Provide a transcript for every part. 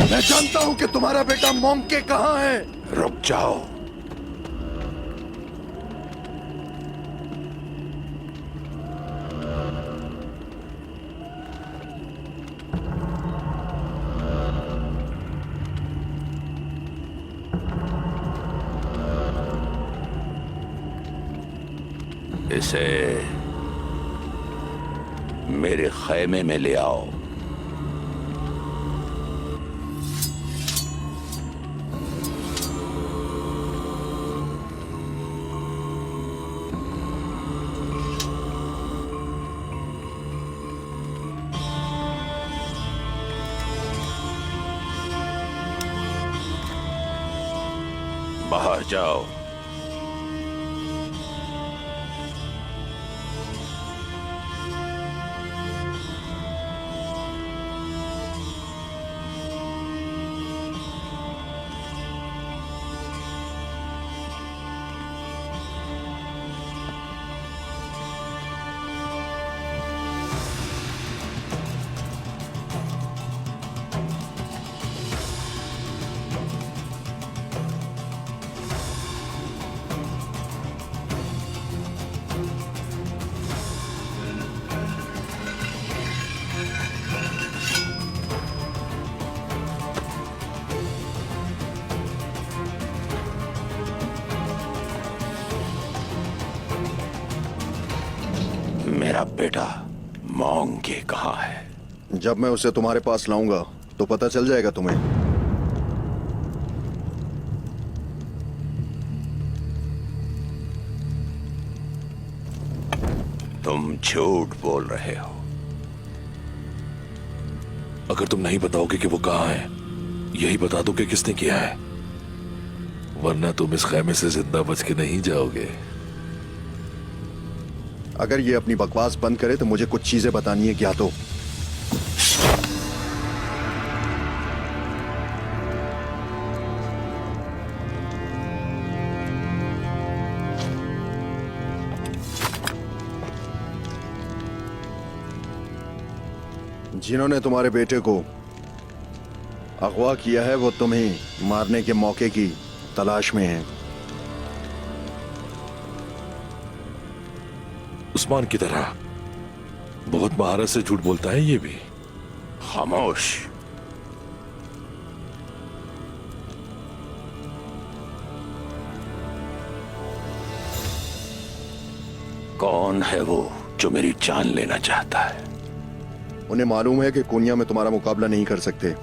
मैं जानता हूं कि तुम्हारा बेटा मोंके कहां है। रुक जाओ। इसे मेरे खैमे में ले आओ। बाहर जाओ। मेरा बेटा मोंके कहाँ है? जब मैं उसे तुम्हारे पास लाऊंगा तो पता चल जाएगा तुम्हें। तुम झूठ बोल रहे हो। अगर तुम नहीं बताओगे कि वो कहाँ है, यही बता दो कि किसने किया है, वरना तुम इस खैमे से जिंदा बच के नहीं जाओगे। अगर ये अपनी बकवास बंद करे तो मुझे कुछ चीजें बतानी है, क्या तो? जिन्होंने तुम्हारे बेटे को अगवा किया है वो तुम्हें मारने के मौके की तलाश में है। उस्मान की तरह बहुत महारत से झूठ बोलता है ये भी। खामोश। कौन है वो जो मेरी जान लेना चाहता है? उन्हें मालूम है कि कुनिया में तुम्हारा मुकाबला नहीं कर सकते,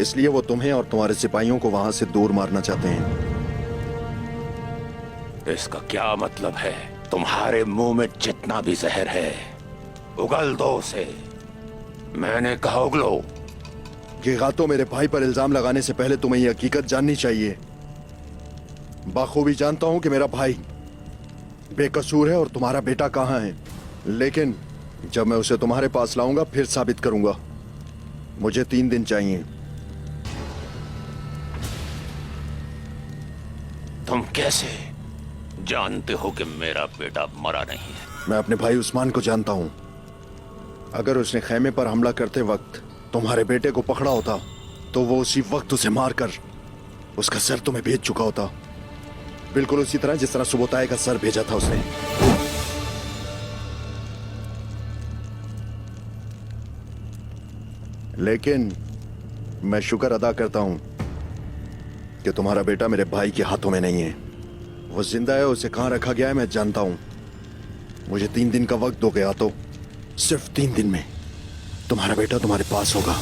इसलिए वो तुम्हें और तुम्हारे सिपाहियों को वहां से दूर मारना चाहते हैं। इसका क्या मतलब है? तुम्हारे मुंह में जितना भी जहर है उगल दो उसे। मैंने कहा उगलो। ये गातो मेरे भाई पर इल्जाम लगाने से पहले तुम्हें ये हकीकत जाननी चाहिए। बाखूबी जानता हूं कि मेरा भाई बेकसूर है और तुम्हारा बेटा कहां है, लेकिन जब मैं उसे तुम्हारे पास लाऊंगा फिर साबित करूंगा। मुझे 3 दिन चाहिए। तुम कैसे जानते हो कि मेरा बेटा मरा नहीं है? मैं अपने भाई उस्मान को जानता हूं। अगर उसने खैमे पर हमला करते वक्त तुम्हारे बेटे को पकड़ा होता तो वो उसी वक्त उसे मारकर उसका सर तुम्हें भेज चुका होता, बिल्कुल उसी तरह जिस तरह सुबोताए का सर भेजा था उसने। लेकिन मैं शुक्र अदा करता हूं कि तुम्हारा बेटा मेरे भाई के हाथों में नहीं है। वो जिंदा है, उसे कहां रखा गया है मैं जानता हूं। मुझे 3 दिन का वक्त दो गया तो सिर्फ 3 दिन में तुम्हारा बेटा तुम्हारे पास होगा।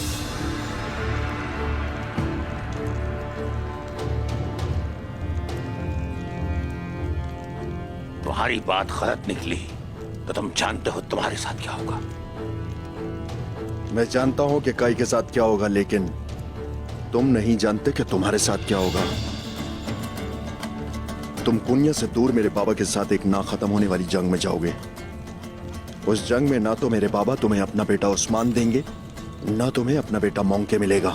तुम्हारी बात गलत निकली तो तुम जानते हो तुम्हारे साथ क्या होगा। मैं जानता हूं कि काई के साथ क्या होगा, लेकिन तुम नहीं जानते कि तुम्हारे साथ क्या होगा। तुम कुनिया से दूर मेरे बाबा के साथ एक ना खत्म होने वाली जंग में जाओगे। उस जंग में ना तो मेरे बाबा तुम्हें अपना बेटा उस्मान देंगे, ना तुम्हें अपना बेटा मोंके मिलेगा।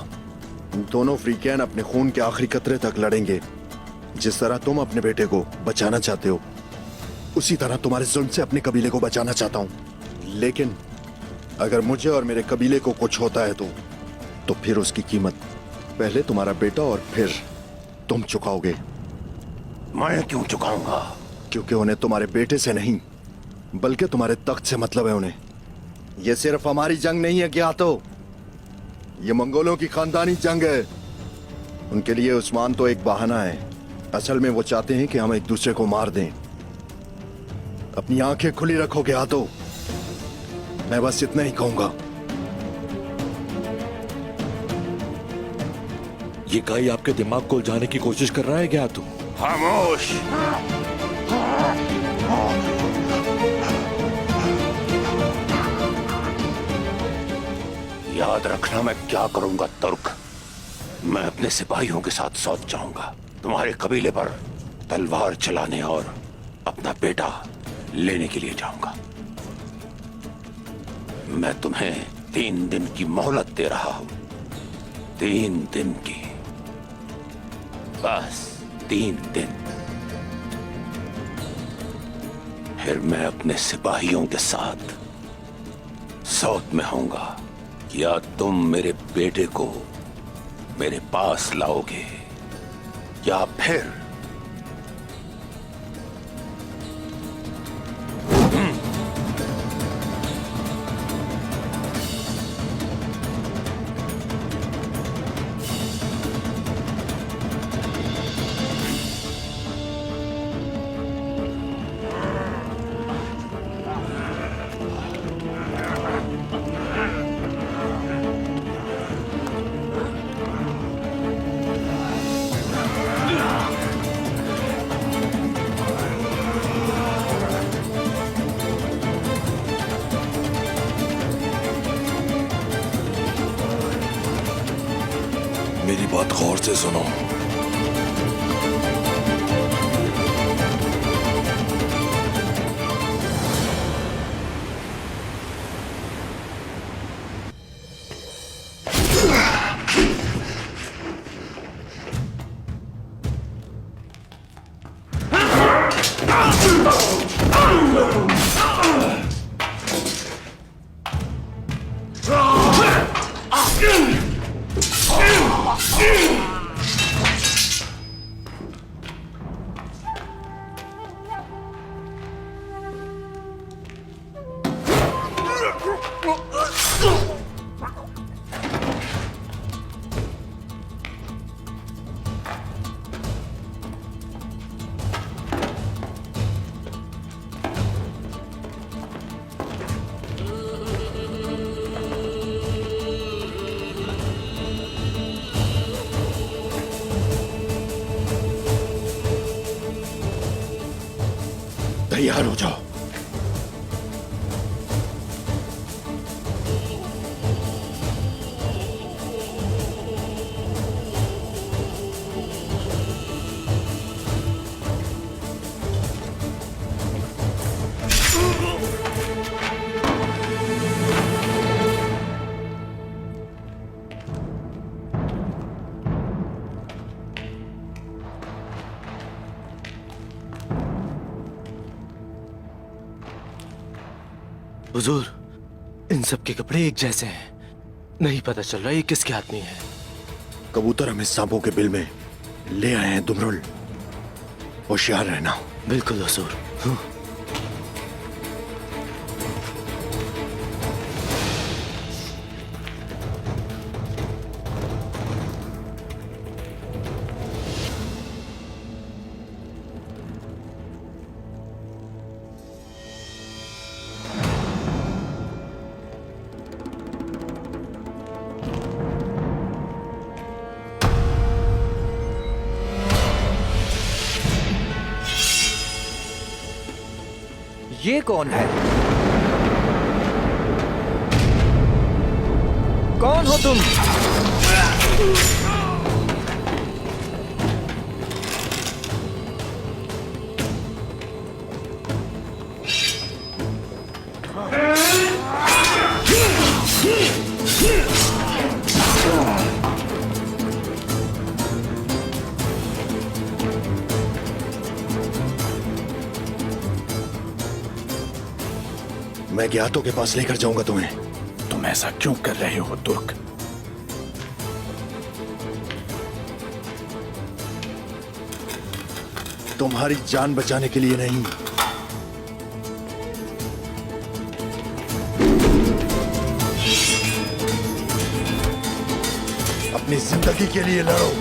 दोनों फ्रीकैन अपने खून के आखिरी कतरे तक लड़ेंगे। जिस तरह तुम अपने बेटे को बचाना चाहते हो, उसी तरह तुम्हारे जुल्म से अपने कबीले को बचाना चाहता हूं। लेकिन अगर मुझे और मेरे कबीले को कुछ होता है तो फिर उसकी कीमत पहले तुम्हारा बेटा और फिर तुम चुकाओगे, मैं क्यों चुकाऊंगा? क्योंकि उन्हें तुम्हारे बेटे से नहीं बल्कि तुम्हारे तख्त से मतलब है उन्हें। यह सिर्फ हमारी जंग नहीं है ज्ञातो, ये मंगोलों की खानदानी जंग है। उनके लिए उस्मान तो एक बहाना है, असल में वो चाहते हैं कि हम एक दूसरे को मार दें। अपनी आंखें खुली रखो ज्ञातो, मैं बस इतना ही कहूंगा। ये गाय आपके दिमाग को उलझाने की कोशिश कर रहा है क्या तू? खामोश। याद रखना मैं क्या करूंगा तुर्क। मैं अपने सिपाहियों के साथ सौंप जाऊंगा, तुम्हारे कबीले पर तलवार चलाने और अपना बेटा लेने के लिए जाऊंगा। मैं तुम्हें 3 दिन की मोहलत दे रहा हूं, 3 दिन की, बस 3 दिन। फिर मैं अपने सिपाहियों के साथ सौत में होऊंगा। या तुम मेरे बेटे को मेरे पास लाओगे या फिर मेरी बात गौर से सुनो। तैयार हो जाओ। हुजूर, इन सब के कपड़े एक जैसे हैं, नहीं पता चल रहा ये किसके आदमी है। कबूतर हमें सांपों के बिल में ले आए हैं दुमरुल, होशियार रहना। बिल्कुल हुजूर। ये कौन है? कौन हो तुम? मैं ज्ञातों के पास लेकर जाऊंगा तुम्हें। तुम ऐसा क्यों कर रहे हो तुर्क? तुम्हारी जान बचाने के लिए नहीं, अपनी जिंदगी के लिए लड़ो।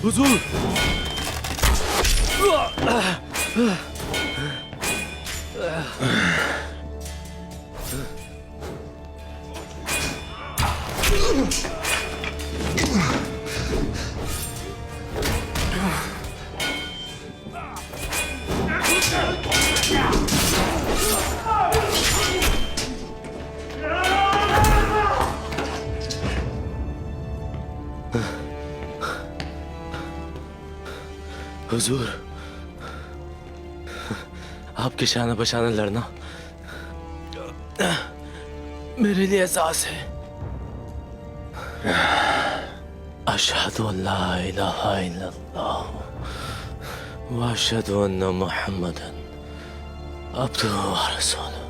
हुजूर, हुजूर, आपके शाना बशाना लड़ना मेरे लिए एहसास है। अशहदु अल्ला इलाहा इल्लल्लाह व अशहदु अन्ना मुहम्मदन अब्दुहु व रसूलुहु।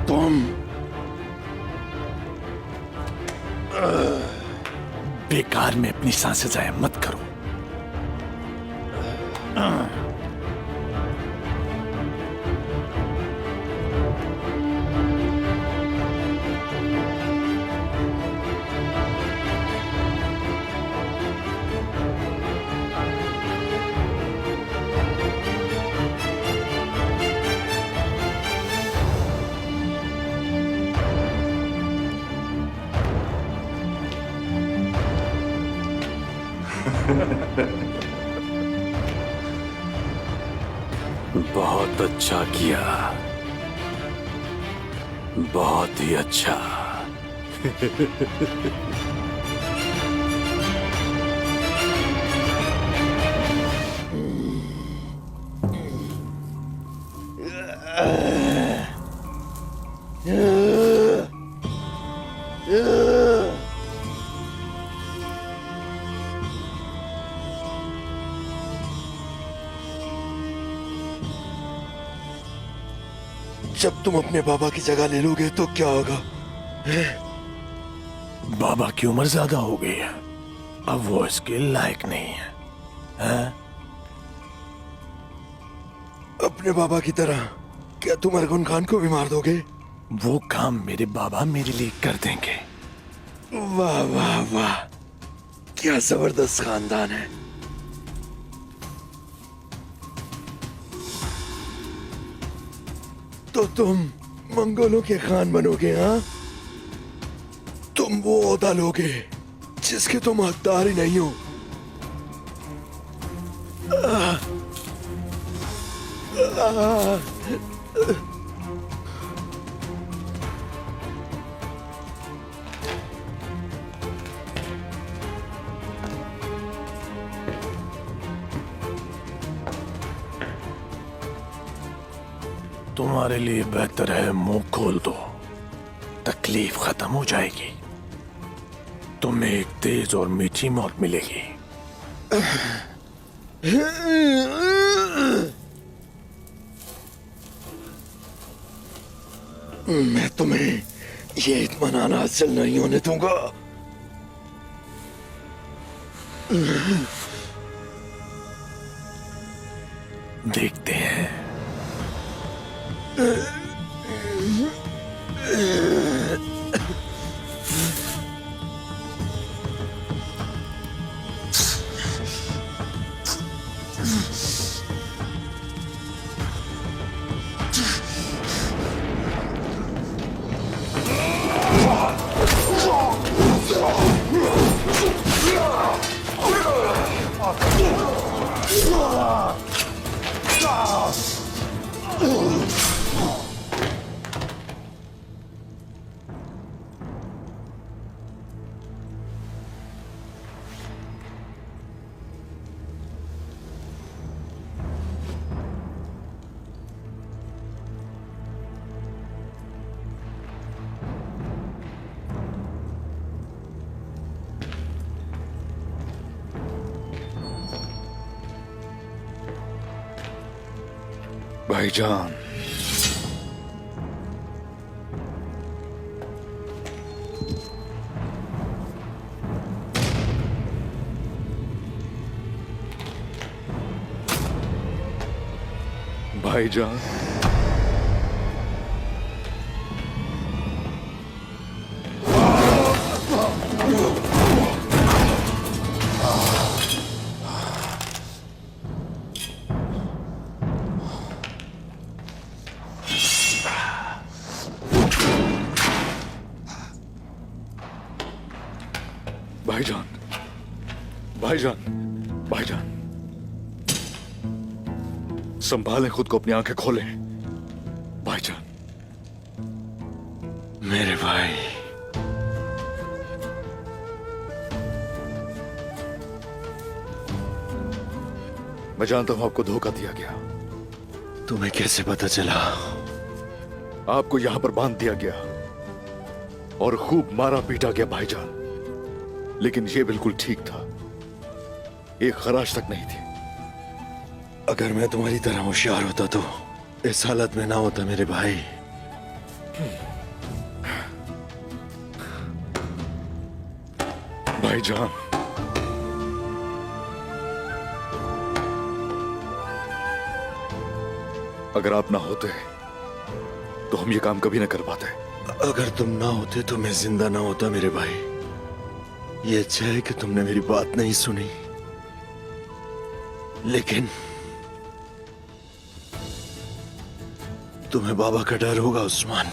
तुम बेकार में अपनी सांसें जाया मत करो। बहुत अच्छा किया, बहुत ही अच्छा। जब तुम अपने बाबा की जगह ले लोगे तो क्या होगा? बाबा की उम्र ज्यादा हो गई है, अब वो इसके लायक नहीं है, हैं? अपने बाबा की तरह क्या तुम अरगुन खान को भी मार दोगे? वो काम मेरे बाबा मेरे लिए कर देंगे। वाह वाह वाह, क्या जबरदस्त खानदान है। तो तुम मंगोलों के खान बनोगे? हाँ, तुम वो ओहदा लोगे जिसके तुम हकदार ही नहीं हो। तुम्हारे लिए बेहतर है मुंह खोल दो, तकलीफ खत्म हो जाएगी, तुम्हें एक तेज और मीठी मौत मिलेगी। मैं तुम्हें ये इत्मीनान हासिल नहीं होने दूंगा। देखते हैं। भाईजान, भाईजान, भाईजान, भाईजान, भाईजान, संभालें खुद को, अपनी आंखें खोलें। भाईजान, मेरे भाई, मैं जानता हूं आपको धोखा दिया गया। तुम्हें कैसे पता चला? आपको यहां पर बांध दिया गया और खूब मारा पीटा गया भाईजान, लेकिन यह बिल्कुल ठीक था। एक खराश तक नहीं थी। अगर मैं तुम्हारी तरह होशियार होता तो इस हालत में ना होता मेरे भाई। भाईजान, अगर आप ना होते तो हम ये काम कभी ना कर पाते। अगर तुम ना होते तो मैं जिंदा ना होता मेरे भाई। ये अच्छा है कि तुमने मेरी बात नहीं सुनी, लेकिन तुम्हें बाबा का डर होगा उस्मान।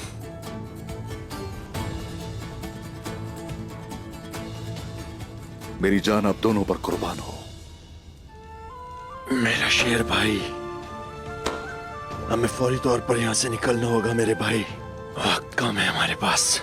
मेरी जान आप दोनों पर कुर्बान हो। मेरा शेर भाई, हमें फौरी तौर पर यहां से निकलना होगा मेरे भाई। वक्त कम है हमारे पास।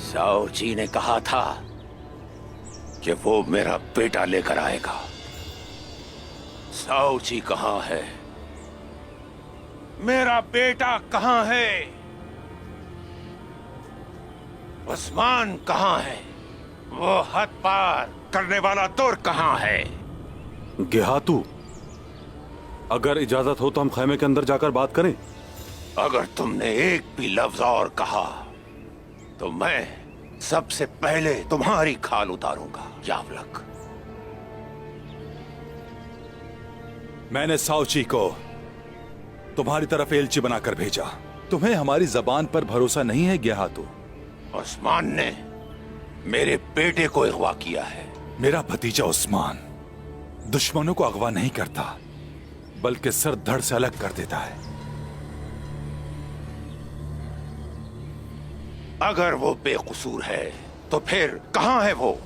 साओ जी ने कहा था कि वो मेरा बेटा लेकर आएगा। साओ जी कहां है? मेरा बेटा कहां है? उस्मान कहां है? वो हद पार करने वाला तुर कहां है? गेहातू, अगर इजाजत हो तो हम खैमे के अंदर जाकर बात करें। अगर तुमने एक भी लफ्ज और कहा तो मैं सबसे पहले तुम्हारी खाल उतारूंगा, यावलक। मैंने साउची को तुम्हारी तरफ एलची बनाकर भेजा। तुम्हें हमारी जबान पर भरोसा नहीं है गेहातू? उस्मान ने मेरे बेटे को अगवा किया है। मेरा भतीजा उस्मान दुश्मनों को अगवा नहीं करता, बल्कि सर धड़ से अलग कर देता है। अगर वो बेकसूर है तो फिर कहां है वो?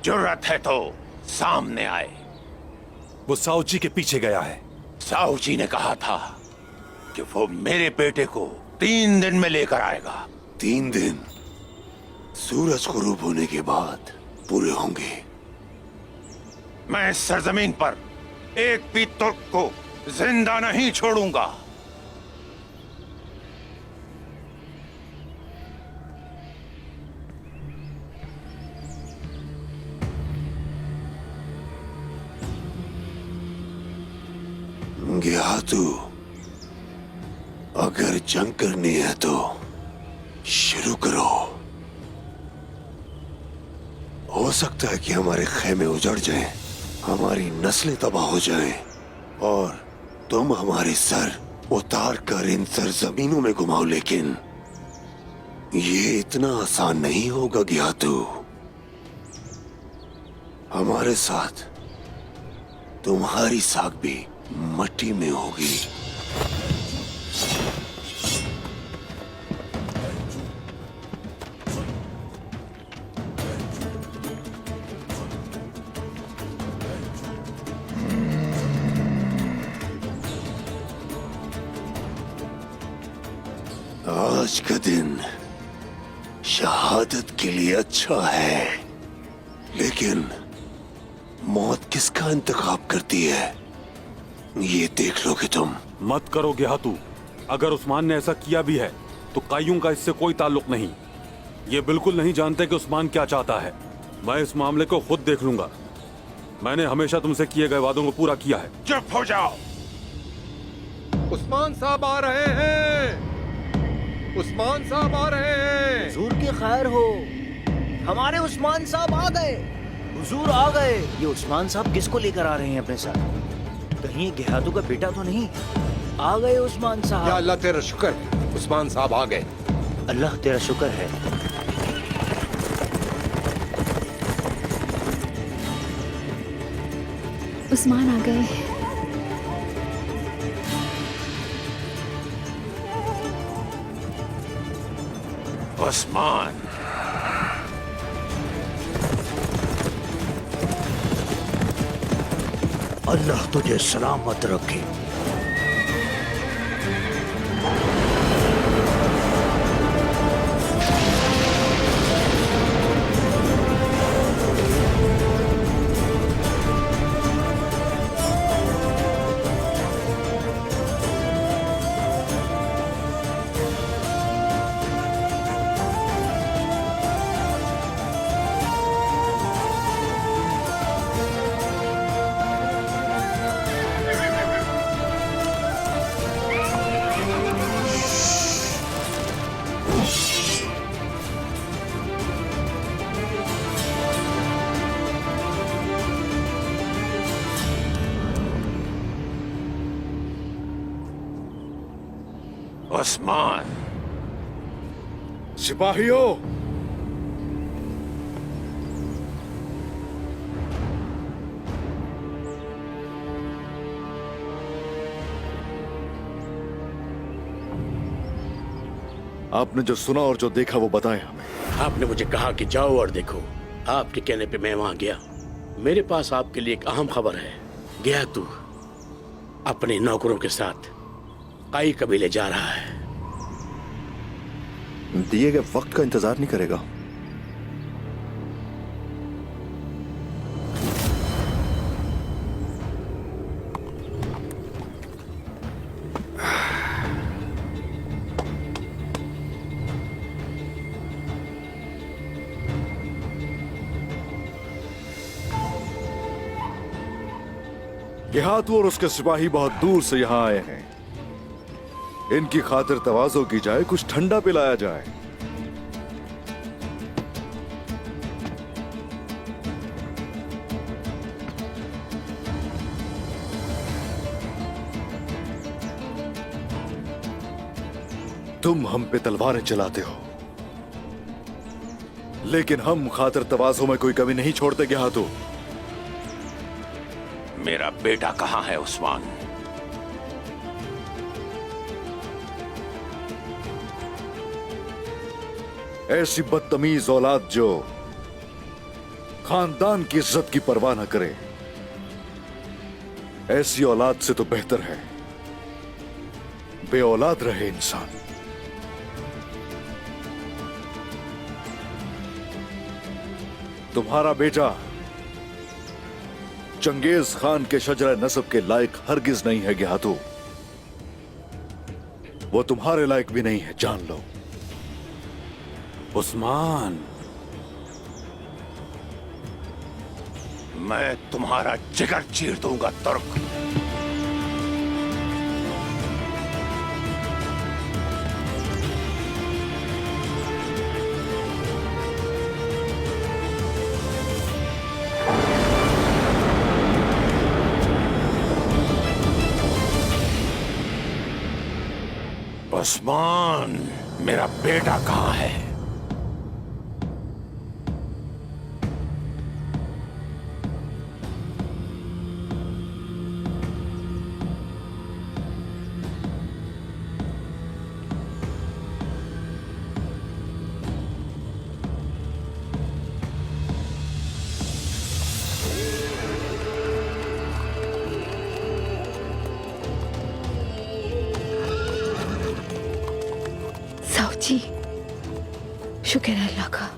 जुर्रत है तो सामने आए। वो साउची के पीछे गया है। साहू जी ने कहा था कि वो मेरे बेटे को 3 दिन में लेकर आएगा। 3 दिन सूरज गुरूब होने के बाद पूरे होंगे। मैं इस सरजमीन पर एक भी तुर्क को जिंदा नहीं छोड़ूंगा। गया तू, अगर जंग करनी है तो शुरू करो। हो सकता है कि हमारे खेमे उजड़ जाएं, हमारी नस्लें तबाह हो जाएं और तुम हमारे सर उतार कर इन सरजमीनों में घुमाओ, लेकिन ये इतना आसान नहीं होगा गियातू। हमारे साथ तुम्हारी साख भी मट्टी में होगी। आज का दिन शहादत के लिए अच्छा है, लेकिन मौत किसका इंतखाब करती है ये देख लोगे तुम। मत करो गेहातू। अगर उस्मान ने ऐसा किया भी है तो काय्यूम का इससे कोई ताल्लुक नहीं। ये बिल्कुल नहीं जानते कि उस्मान क्या चाहता है। मैं इस मामले को खुद देख लूंगा। मैंने हमेशा तुमसे किए गए वादों को पूरा किया है। चुप हो जाओ। उस्मान साहब आ रहे हैं। उस्मान साहब आ रहे हैं। हुजूर की खैर हो, हमारे उस्मान साहब आ गए। हुजूर आ गए। ये उस्मान साहब किसको लेकर आ रहे हैं अपने साथ? कहीं गेहातू का बेटा तो नहीं? आ गए उस्मान या साहब। अल्लाह तेरा शुक्र है, उस्मान साहब आ गए। अल्लाह तेरा शुक्र है। उस्मान आ गए। उस्मान, अल्लाह तुझे सलामत रखे। उस्मान, सिपाहियों, आपने जो सुना और जो देखा वो बताएं हमें। आपने मुझे कहा कि जाओ और देखो। आपके कहने पे मैं वहां गया। मेरे पास आपके लिए एक अहम खबर है। गया तू अपने नौकरों के साथ काई कबीले जा रहा है। दिए गए वक्त का इंतजार नहीं करेगा। गेहातू और उसके सिपाही बहुत दूर से यहां आए हैं। इनकी खातिर तवाज़ो की जाए, कुछ ठंडा पिलाया जाए। तुम हम पे तलवारें चलाते हो, लेकिन हम खातिर तवाज़ो में कोई कमी नहीं छोड़ते गेहातू। मेरा बेटा कहां है उस्मान? ऐसी बदतमीज औलाद जो खानदान की इज्जत की परवाह न करे, ऐसी औलाद से तो बेहतर है बे औलाद रहे इंसान। तुम्हारा बेटा चंगेज खान के शजरा नसब के लायक हरगिज नहीं है गेहातू। वो तुम्हारे लायक भी नहीं है, जान लो। उस्मान, मैं तुम्हारा जिगर चीर दूंगा तुर्क। उस्मान, मेरा बेटा कहां है? जी, शुक्र है अल्लाह का।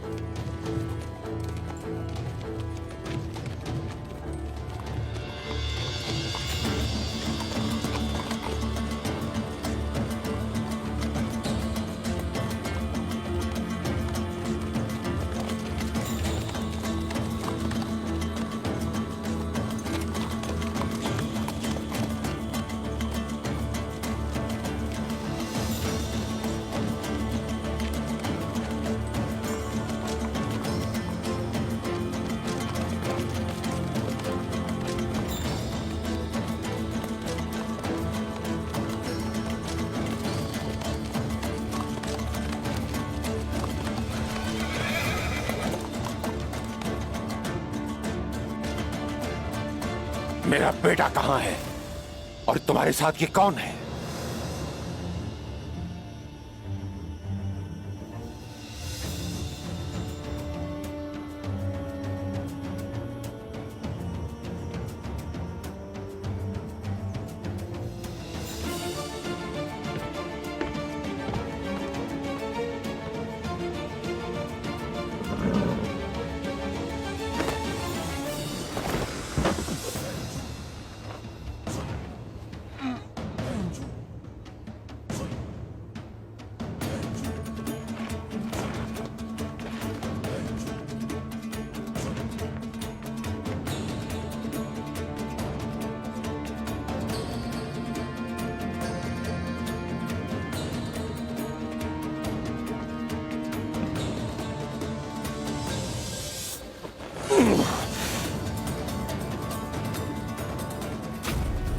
मेरा बेटा कहां है और तुम्हारे साथ ये कौन है?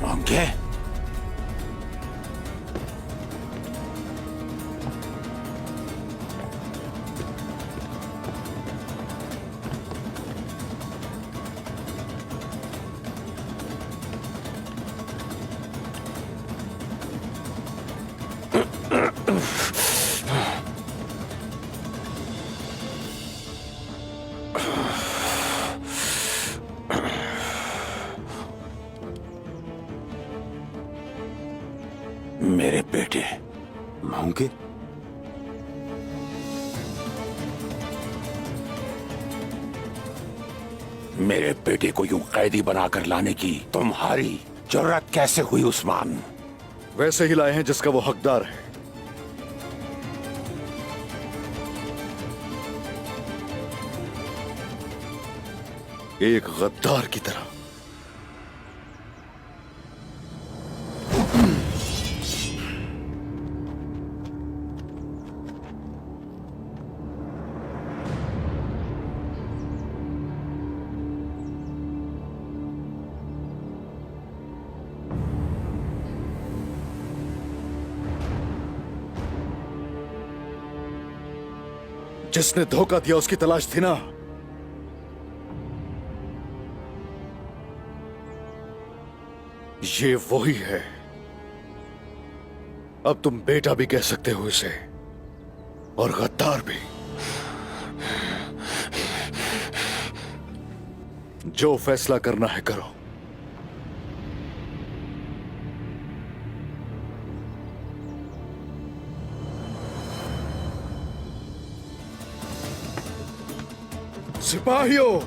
मंगे, मेरे बेटे होंगे। मेरे बेटे को यूं कैदी बनाकर लाने की तुम्हारी जरूरत कैसे हुई उस्मान? वैसे ही लाए हैं जिसका वो हकदार है। एक गद्दार की तरह। जिसने धोखा दिया उसकी तलाश थी ना। ये वही है। अब तुम बेटा भी कह सकते हो इसे, और गद्दार भी। जो फैसला करना है करो। सिपाहियों,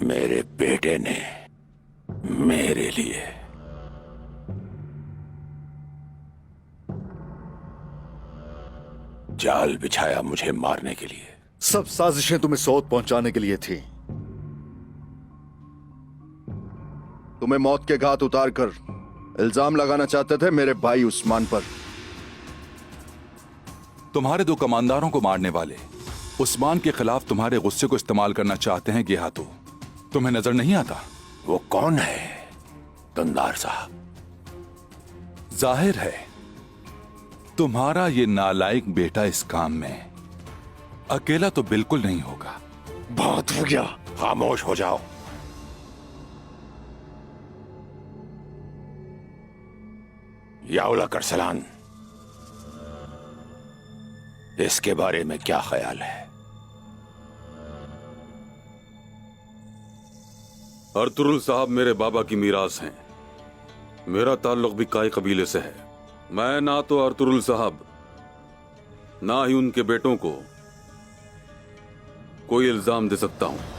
मेरे बेटे ने मेरे लिए जाल बिछाया मुझे मारने के लिए। सब साजिशें तुम्हें सौत पहुंचाने के लिए थी। तुम्हें मौत के घाट उतारकर इल्जाम लगाना चाहते थे मेरे भाई उस्मान पर। तुम्हारे दो कमांडरों को मारने वाले उस्मान के खिलाफ तुम्हारे गुस्से को इस्तेमाल करना चाहते हैं गेहातू। तुम्हें नजर नहीं आता? वो कौन है दंदार साहब? जाहिर है तुम्हारा ये नालायक बेटा इस काम में अकेला तो बिल्कुल नहीं होगा। बहुत हो गया, खामोश हो जाओ। याउला करसलान, इसके बारे में क्या ख्याल है? अर्तुरुल साहब मेरे बाबा की मीरास हैं। मेरा ताल्लुक भी काई कबीले से है। मैं ना तो अर्तुरुल साहब ना ही उनके बेटों को कोई इल्जाम दे सकता हूं।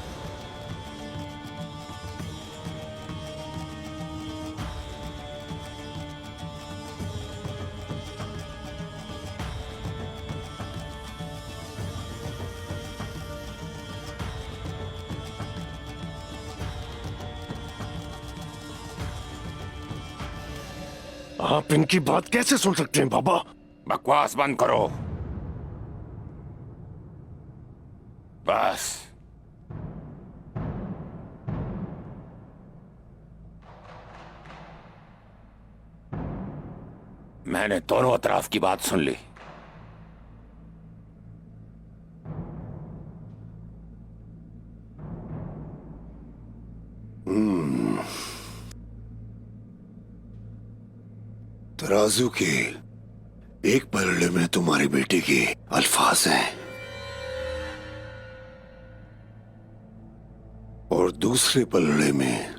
आप इनकी बात कैसे सुन सकते हैं बाबा? बकवास बंद करो। बस मैंने दोनों अतराफ की बात सुन ली। तराजू के एक पलड़े में तुम्हारे बेटे के अल्फाज हैं और दूसरे पलड़े में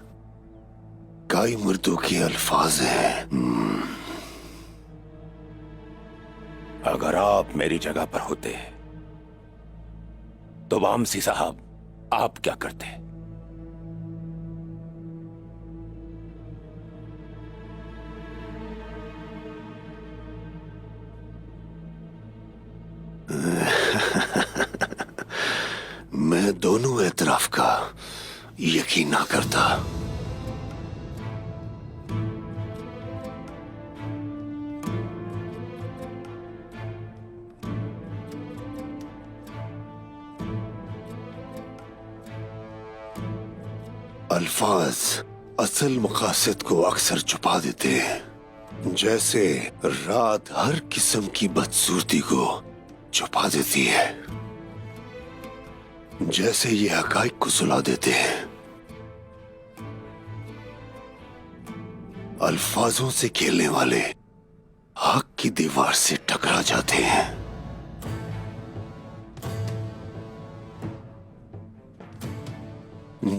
काई मर्दों के अल्फाज हैं। अगर आप मेरी जगह पर होते तो वामसी साहब आप क्या करते? मैं दोनों एतराफ का यकीन ना करता। अल्फाज असल मकासद को अक्सर छुपा देते हैं, जैसे रात हर किस्म की बदसूरती को छुपा देती है, जैसे ये हकाइक को सुला देते हैं। अल्फाजों से खेलने वाले हक की दीवार से टकरा जाते हैं।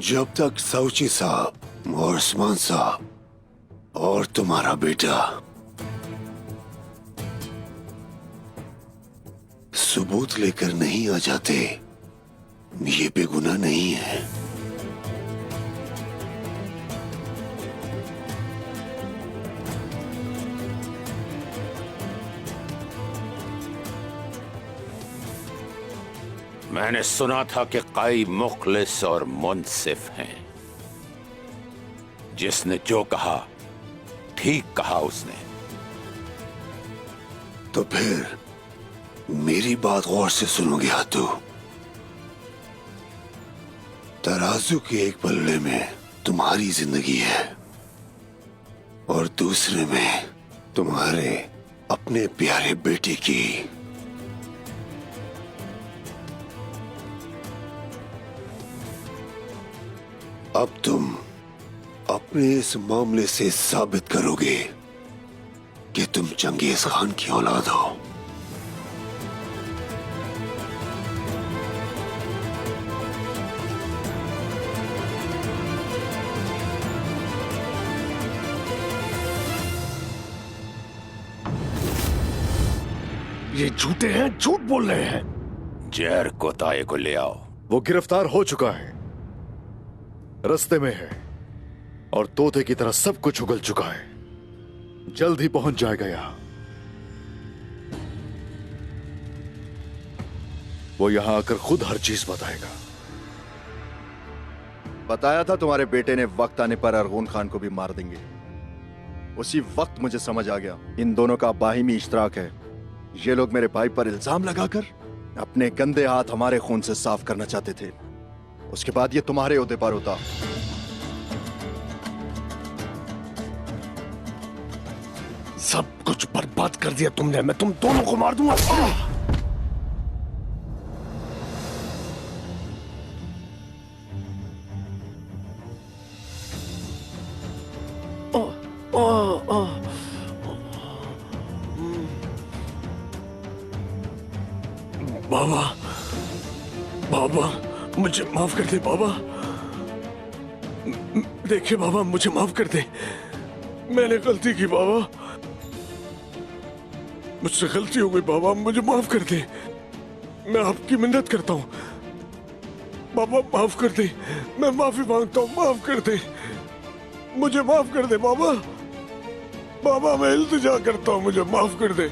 जब तक साउची साहब और उस्मान साहब और तुम्हारा बेटा सबूत लेकर नहीं आ जाते, ये बेगुनाह नहीं है। मैंने सुना था कि काई मुखलिस और मुनसिफ हैं। जिसने जो कहा ठीक कहा उसने। तो फिर मेरी बात गौर से सुनोगे हाथू? तराजू के एक पल्ले में तुम्हारी जिंदगी है और दूसरे में तुम्हारे अपने प्यारे बेटे की। अब तुम अपने इस मामले से साबित करोगे कि तुम चंगेज खान की औलाद हो। ये झूठे हैं, झूठ बोल रहे हैं। जहर को ताए को ले आओ। वो गिरफ्तार हो चुका है, रास्ते में है और तोते की तरह सब कुछ उगल चुका है। जल्द ही पहुंच जाएगा यहां। वो यहां आकर खुद हर चीज बताएगा। बताया था तुम्हारे बेटे ने वक्त आने पर अरगून खान को भी मार देंगे। उसी वक्त मुझे समझ आ गया इन दोनों का बाहिमी इश्तराक है। ये लोग मेरे भाई पर इल्जाम लगाकर अपने गंदे हाथ हमारे खून से साफ करना चाहते थे। उसके बाद ये तुम्हारे ओहदे पर होता। सब कुछ बर्बाद कर दिया तुमने। मैं तुम दोनों को मार दूंगा। बाबा, बाबा मुझे माफ कर दे बाबा। देखिए बाबा, मुझे माफ कर दे। मैंने गलती की बाबा, मुझसे गलती हो गई बाबा, मुझे माफ कर दे। मैं आपकी मिन्नत करता हूँ बाबा, माफ कर दे। मैं माफी मांगता हूँ, माफ कर दे। मुझे माफ कर दे बाबा। बाबा मैं इल्तिजा करता हूँ, मुझे माफ कर दे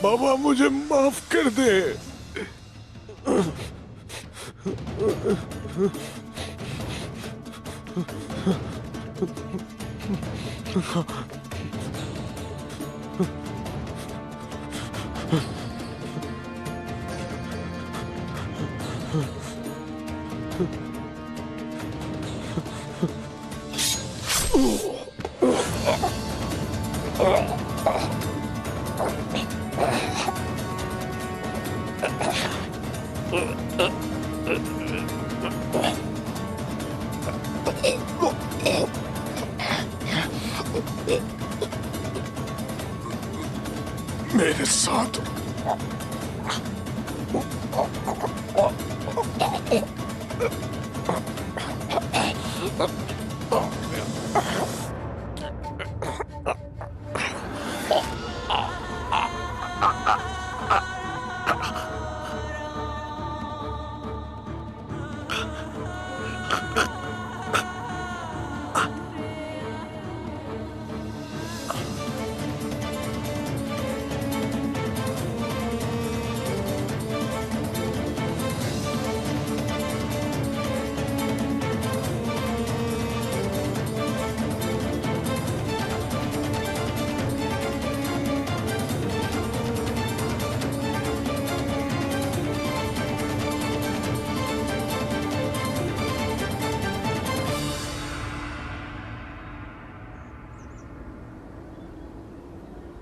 बाबा, मुझे माफ कर दे। मेरे साथ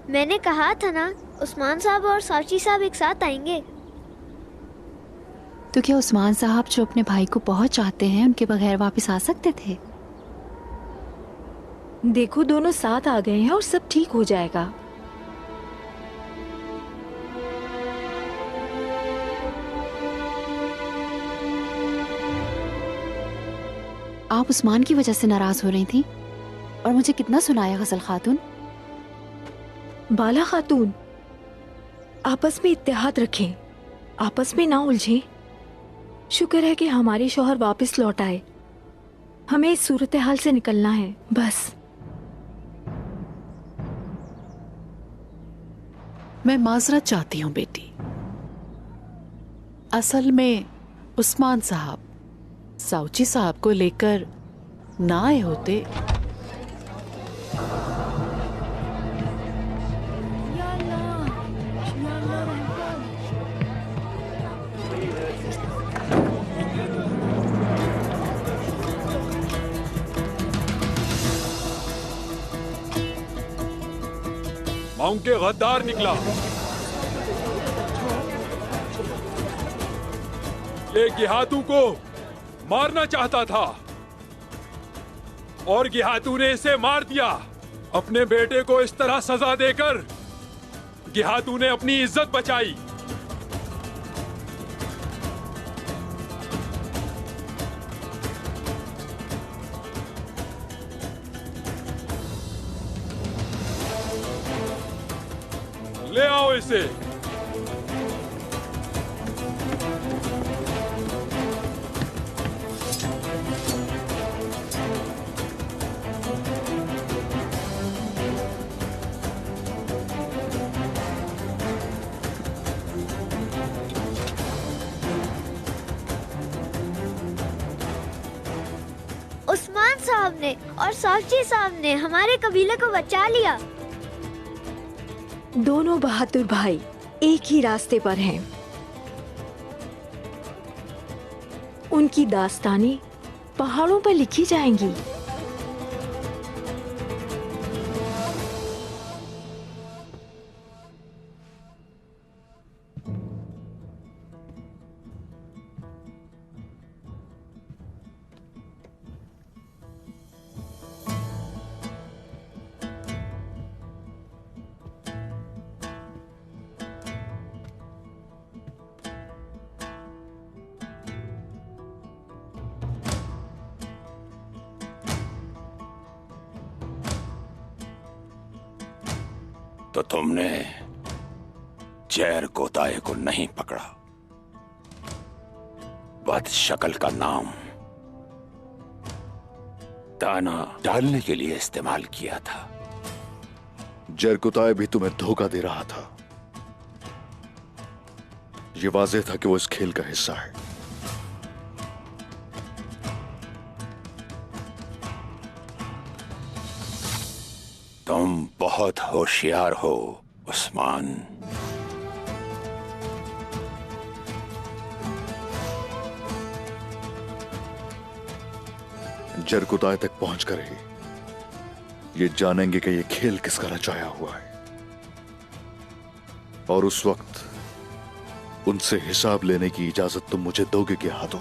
मैंने कहा था ना, उस्मान साहब और साची साहब एक साथ आएंगे। तो क्या उस्मान साहब जो अपने भाई को बहुत चाहते हैं उनके बगैर वापस आ सकते थे? देखो दोनों साथ आ गए हैं और सब ठीक हो जाएगा। आप उस्मान की वजह से नाराज हो रही थी और मुझे कितना सुनाया गजल खातून। बाला खातून, आपस में इत्तेहाद रखें, आपस में ना उलझें। शुक्र है कि हमारे शौहर वापस लौट आए। हमें इस सूरत हाल से निकलना है बस। मैं माजरत चाहती हूँ बेटी। असल में उस्मान साहब साउची साहब को लेकर ना आए होते मोंके गद्दार निकला। ये गिहातू को मारना चाहता था और गिहातू ने इसे मार दिया। अपने बेटे को इस तरह सजा देकर गिहातू ने अपनी इज्जत बचाई। ले आओ इसे। उस्मान साहब ने और सावची साहब ने हमारे कबीले को बचा लिया। दोनों बहादुर भाई एक ही रास्ते पर हैं। उनकी दास्तानें पहाड़ों पर लिखी जाएंगी। तो तुमने जैर गोताए को नहीं पकड़ा, बद शक्ल का नाम दाना डालने के लिए इस्तेमाल किया था। जरकुताए भी तुम्हें धोखा दे रहा था। ये वाज़ेह था कि वो इस खेल का हिस्सा है। तुम बहुत होशियार हो उस्मान। जरकुताए तक पहुंचकर ही ये जानेंगे कि ये खेल किसका रचाया हुआ है, और उस वक्त उनसे हिसाब लेने की इजाजत तुम मुझे दोगे कि हाथों?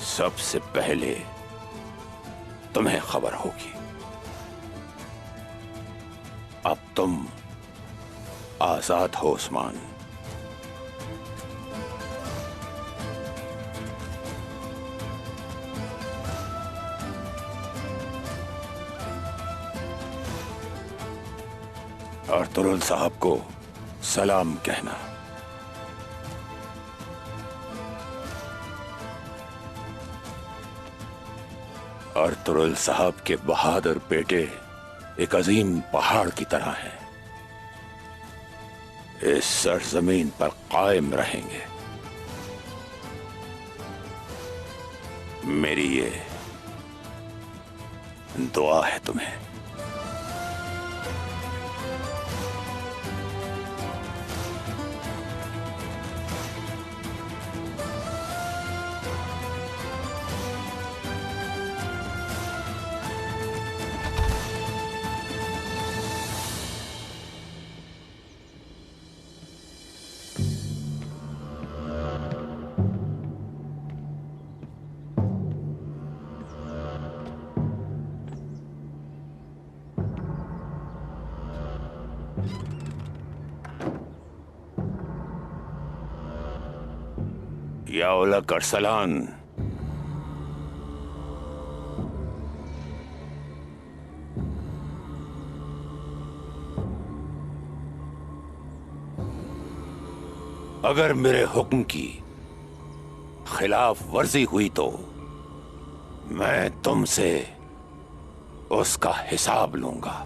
सबसे पहले तुम्हें खबर होगी। अब तुम आजाद हो उस्मान। और तुरुल साहब को सलाम कहना। और तुरुल साहब के बहादुर बेटे एक अजीम पहाड़ की तरह हैं, इस सरजमीन पर कायम रहेंगे। मेरी ये दुआ है तुम्हें। या उलक अरसलान, अगर मेरे हुक्म की खिलाफ वर्जी हुई तो मैं तुमसे उसका हिसाब लूंगा।